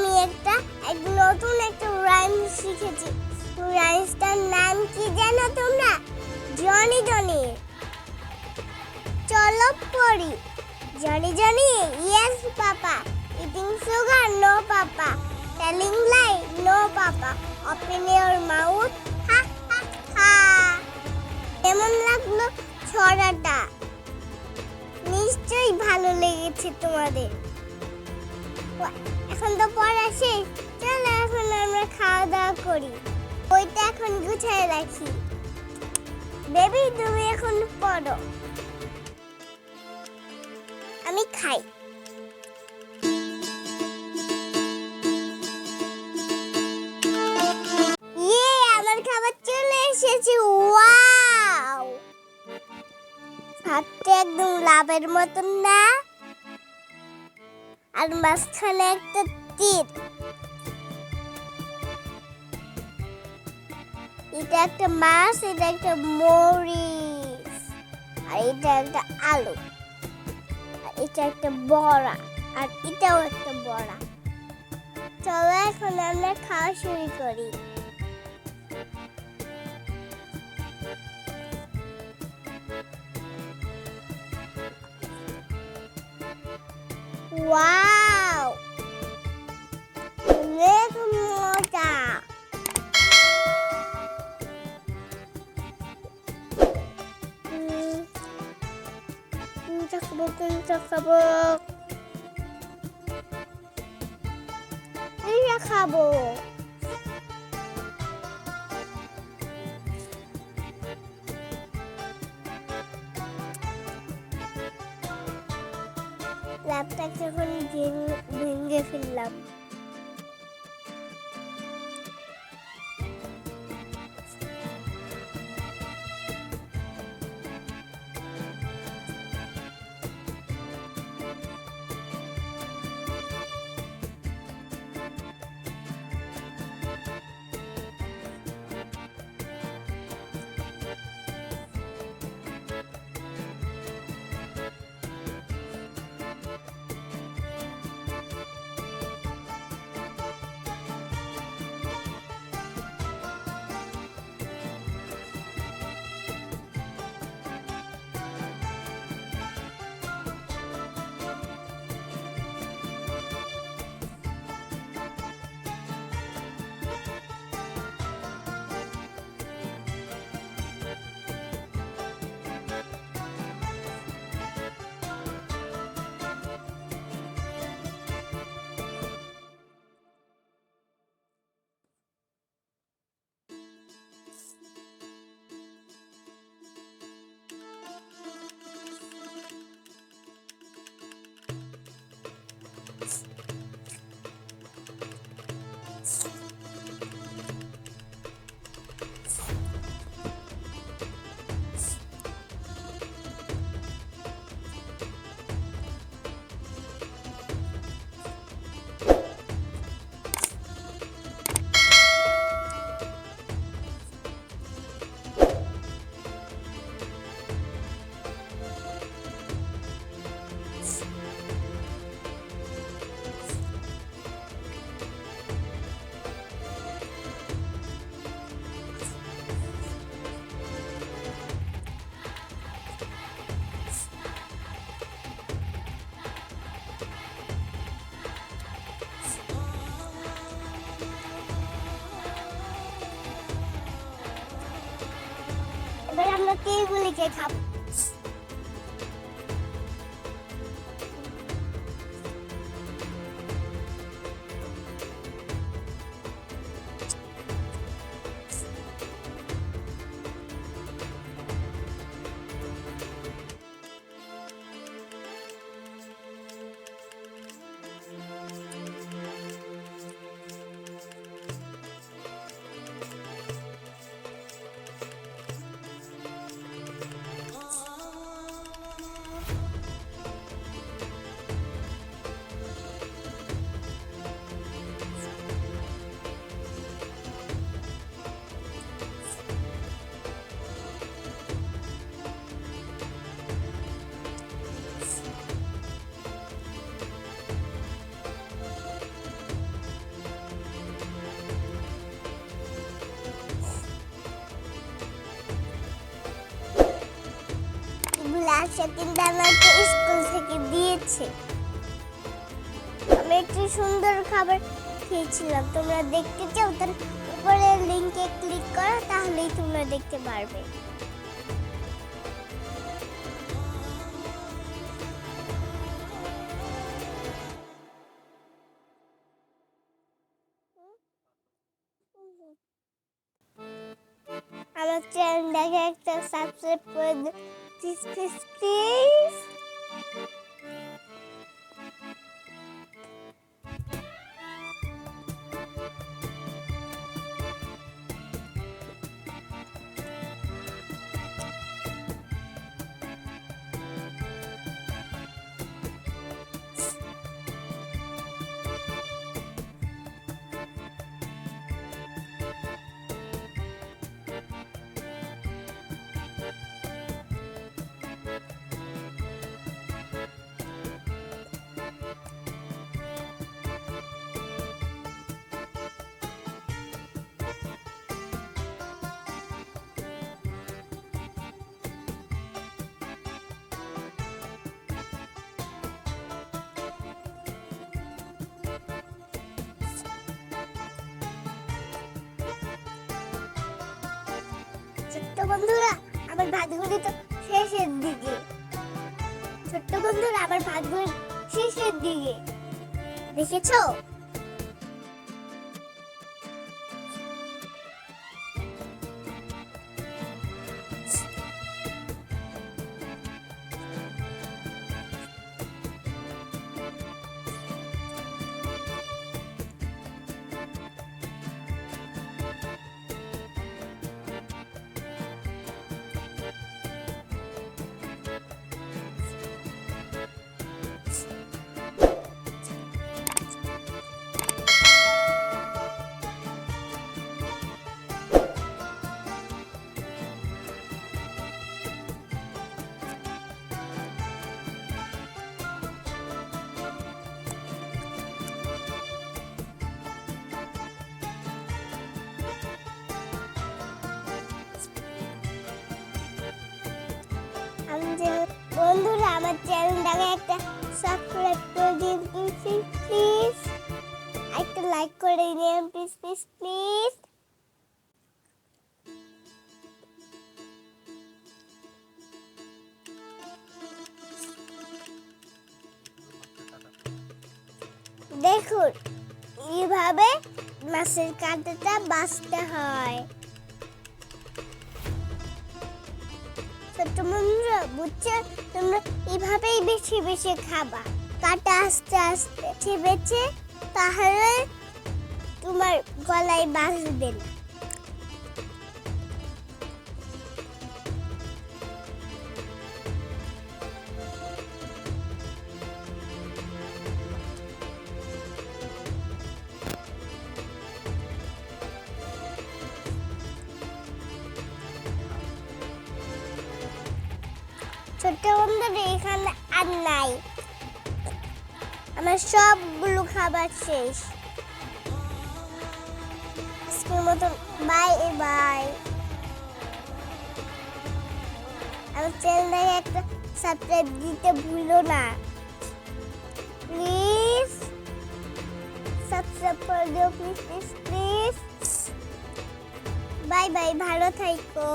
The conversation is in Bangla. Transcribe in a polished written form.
আমি এক নতুন একটা রাইম শিখেছি। রাইমসটার নাম কি জানো তোমরা? Johnny Johnny. চলো পড়ি। Johnny Johnny, yes papa. Eating sugar, no papa. Telling lie, no papa. Open your mouth, ha ha ha. কেমন লাগলো ছড়াটা? নিশ্চয়ই ভালো লেগেছে তোমাদের। এখন তো পড়া শেষ, চলো এখন আমরা খাওয়া দাওয়া করি। বইটা এখন গুছিয়ে রাখি। বেবি তুমি এখন পড়ো, আমি খাই। আমার খাবার চলে এসেছে। ওয়াও, ভাতটা একদম লাভের মতন না? আর মাঝখানে একটা তীর। এটা একটা মাছ, এটা একটা মরিচ, আর এটা একটা আলু, আর এটা একটা বড়া, আর এটাও একটা বড়া। চলো এখন আমরা খাওয়া শুরু করি। ওয়াও, অনেক মজা। খাবো খাবো। ল্যাপটপ যখন ভেঙে ফেললাম। এবার আমরা তীরগুলিকে খাবো। আসে কিন্তু আমাকে স্কুল থেকে দিয়েছে। আমি একটু সুন্দর খাবার খেয়েছিলাম। তোমরা দেখতে চাও তাহলে উপরের লিংকে ক্লিক করো, তাহলেই তোমরা দেখতে পারবে। আমার চ্যানেলটাকে একটা সাবস্ক্রাইব করে দিও প্লিজ। ছোট্ট বন্ধুরা, আমার ভাতগুলি তো শেষের দিকে। দেখেছো? বন্ধুরা, আমার চ্যানেলটাকে একটা সাবস্ক্রাইব করে দিন প্লিজ। একটা লাইক করে দিন প্লিজ। দেখুন, এইভাবে মাছের কাঁটাটা বাছতে হয়। ছোট্ট বন্ধুরা, বুঝছো? তোমরা এইভাবেই বেছে খাবা, কাটা আস্তে বেছে, তাহলে তোমার গলায় বাঁচবে না। ছোট্ট বন্ধুরা, এখানে আর নাই, আমার সবগুলো খাবার শেষ। আজকের মতন বাই। আমার চ্যানেলটাকে একটা সাবস্ক্রাইব দিতে ভুলো না প্লিজ। সাবস্ক্রাইব করে দিও প্লিজ। বাই, ভালো থাকো।